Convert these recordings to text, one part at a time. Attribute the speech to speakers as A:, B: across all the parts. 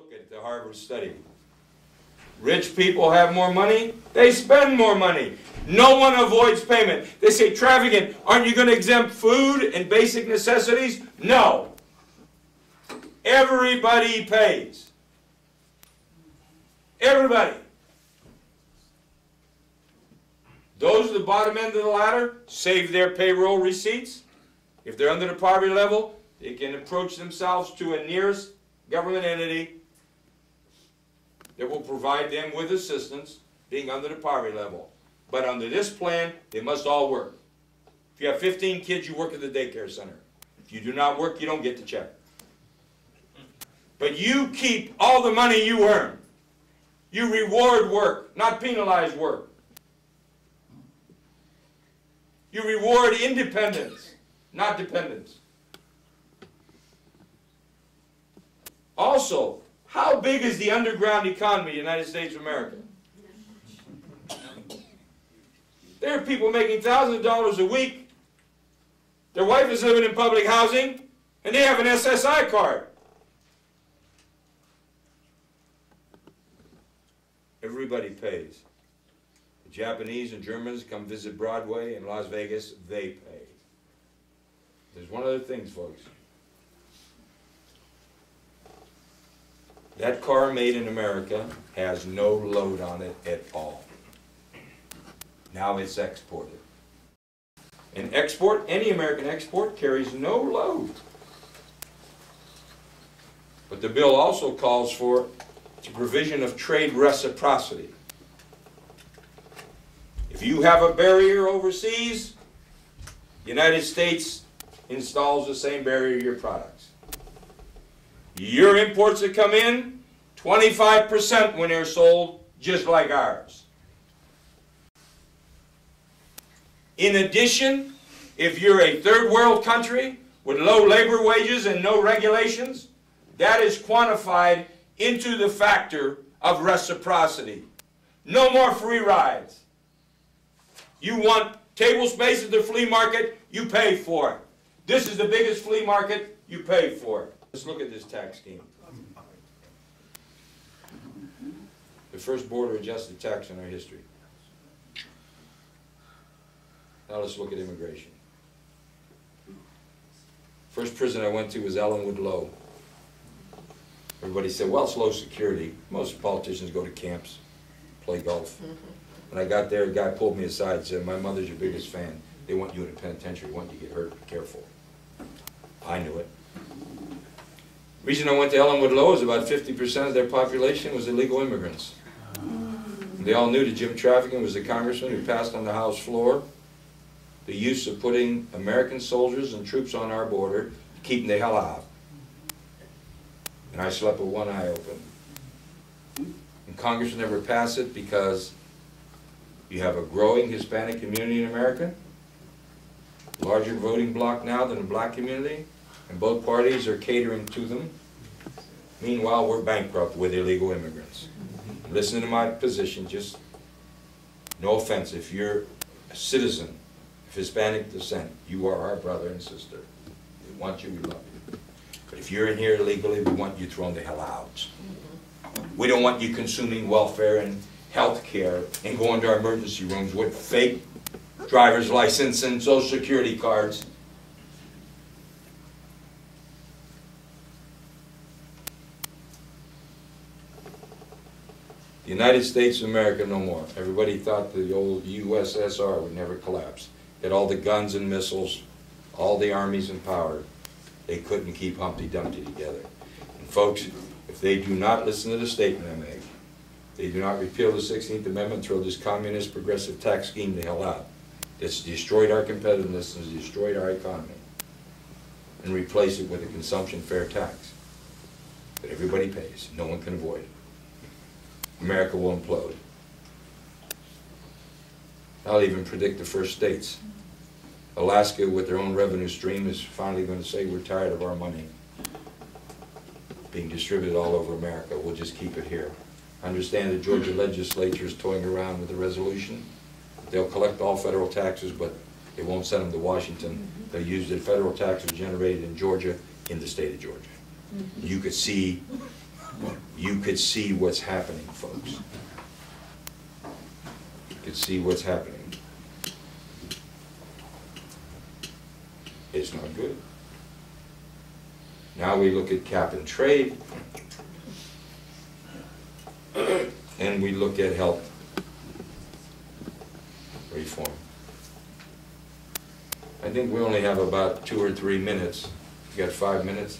A: Look at the Harvard study. Rich people have more money, they spend more money. No one avoids payment. They say, Traficant, aren't you going to exempt food and basic necessities? No. Everybody pays. Everybody. Those at the bottom end of the ladder save their payroll receipts. If they're under the poverty level, they can approach themselves to a nearest government entity that will provide them with assistance, being under the poverty level. But under this plan, they must all work. If you have 15 kids, you work at the daycare center. If you do not work, you don't get the check. But you keep all the money you earn. You reward work, not penalize work. You reward independence, not dependence. Also, how big is the underground economy of the United States of America? There are people making thousands of dollars a week. Their wife is living in public housing, and they have an SSI card. Everybody pays. The Japanese and Germans come visit Broadway in Las Vegas, they pay. There's one other thing, folks. That car made in America has no load on it at all. Now it's exported. And export, any American export, carries no load. But the bill also calls for the provision of trade reciprocity. If you have a barrier overseas, the United States installs the same barrier to your products. Your imports that come in, 25% when they're sold, just like ours. In addition, if you're a third world country with low labor wages and no regulations, that is quantified into the factor of reciprocity. No more free rides. You want table space at the flea market, you pay for it. This is the biggest flea market, you pay for it. Let's look at this tax scheme. The first border adjusted tax in our history. Now let's look at immigration. First prison I went to was Ellenwood Low. Everybody said, well, it's low security. Most politicians go to camps, play golf. When I got there, a guy pulled me aside and said, my mother's your biggest fan. They want you in a penitentiary. They want you to get hurt. Be careful. I knew it. The reason I went to Ellenwood Low is about 50% of their population was illegal immigrants. And they all knew that Jim Traficant was the congressman who passed on the House floor the use of putting American soldiers and troops on our border to keep them the hell out. And I slept with one eye open. And Congress will never pass it because you have a growing Hispanic community in America, larger voting bloc now than the black community, and both parties are catering to them. Meanwhile, we're bankrupt with illegal immigrants. Listen to my position, just no offense. If you're a citizen of Hispanic descent, you are our brother and sister. We want you, we love you. But if you're in here illegally, we want you thrown the hell out. We don't want you consuming welfare and health care and going to our emergency rooms with fake driver's license and social security cards. The United States of America no more. Everybody thought the old USSR would never collapse. It had all the guns and missiles, all the armies in power. They couldn't keep Humpty Dumpty together. And folks, if they do not listen to the statement I make, they do not repeal the 16th Amendment, throw this communist progressive tax scheme the hell out. That's destroyed our competitiveness and has destroyed our economy. And replace it with a consumption fair tax that everybody pays. No one can avoid. America will implode. I'll even predict the first states. Alaska, with their own revenue stream, is finally going to say we're tired of our money being distributed all over America. We'll just keep it here. I understand the Georgia legislature is toying around with a resolution. They'll collect all federal taxes, but they won't send them to Washington. They'll use the federal taxes generated in Georgia in the state of Georgia. You could see you could see what's happening, folks. You could see what's happening. It's not good. Now we look at cap and trade, and we look at health reform. I think we only have about 2 or 3 minutes. You got 5 minutes?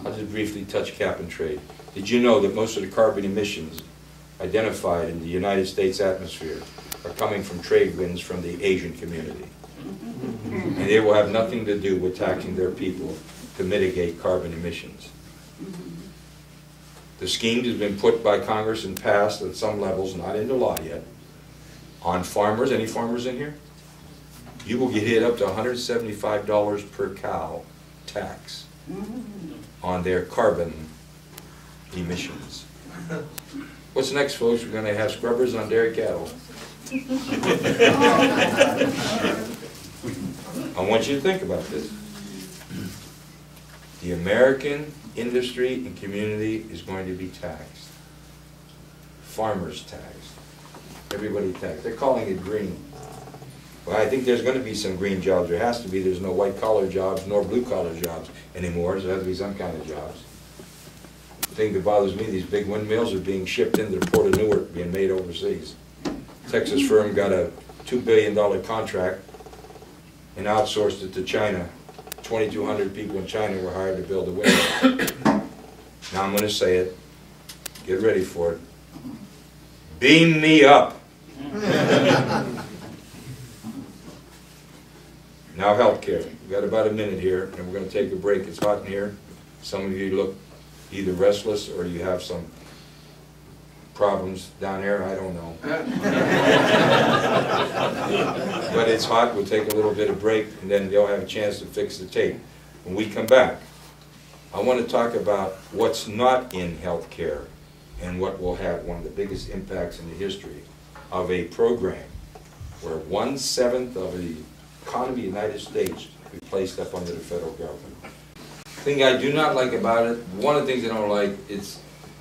A: I'll just briefly touch cap and trade. Did you know that most of the carbon emissions identified in the United States atmosphere are coming from trade winds from the Asian community? And they will have nothing to do with taxing their people to mitigate carbon emissions. The scheme has been put by Congress and passed at some levels, not into law yet, on farmers. Any farmers in here? You will get hit up to $175 per cow tax on their carbon emissions. What's next, folks? We're going to have scrubbers on dairy cattle. I want you to think about this. The American industry and community is going to be taxed. Farmers taxed. Everybody taxed. They're calling it green. Well, I think there's going to be some green jobs. There has to be. There's no white-collar jobs nor blue-collar jobs anymore, so there has to be some kind of jobs. The thing that bothers me, these big windmills are being shipped into the port of Newark, being made overseas. Texas firm got a $2 billion contract and outsourced it to China. 2,200 people in China were hired to build the windmill. Now I'm going to say it. Get ready for it. Beam me up. Now healthcare. We've got about a minute here, and we're going to take a break. It's hot in here. Some of you look either restless or you have some problems down there. I don't know. But it's hot. We'll take a little bit of break, and then they'll have a chance to fix the tape. When we come back, I want to talk about what's not in healthcare and what will have one of the biggest impacts in the history of a program where 1/7 of the economy of the United States will be placed up under the federal government. The thing I do not like about it, one of the things I don't like, it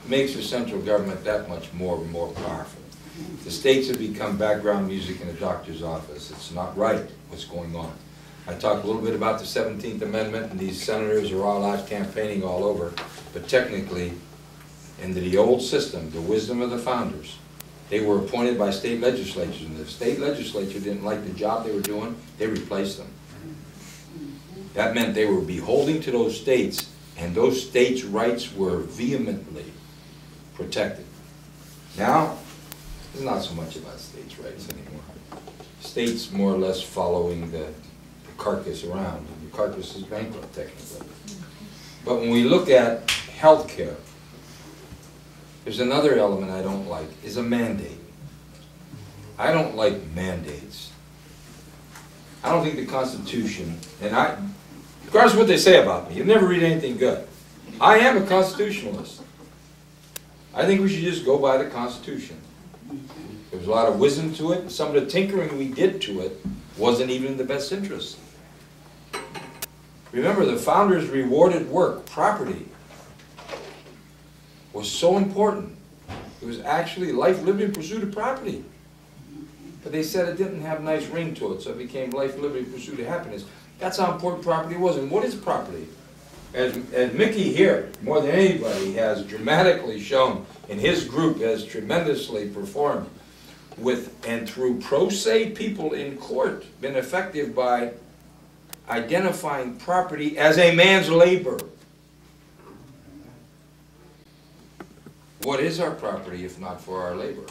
A: makes the central government that much more and more powerful. The states have become background music in a doctor's office. It's not right what's going on. I talked a little bit about the 17th Amendment, and these senators are all out campaigning all over, but technically, in the old system, the wisdom of the founders, they were appointed by state legislatures, and if the state legislature didn't like the job they were doing, they replaced them. That meant they were beholden to those states, and those states' rights were vehemently protected. Now, it's not so much about states' rights anymore. States more or less following the carcass around, and the carcass is bankrupt technically. But when we look at health care, there's another element I don't like, is a mandate. I don't like mandates. I don't think the Constitution, and regardless of what they say about me, you never read anything good. I am a constitutionalist. I think we should just go by the Constitution. There's a lot of wisdom to it. Some of the tinkering we did to it wasn't even in the best interest. Remember, the founders rewarded work, property, was so important. It was actually life, liberty, and pursuit of property. But they said it didn't have a nice ring to it, so it became life, liberty, pursuit of happiness. That's how important property was. And what is property? As Mickey here, more than anybody, has dramatically shown, and his group has tremendously performed with and through pro se people in court, been effective by identifying property as a man's labor. What is our property if not for our labor?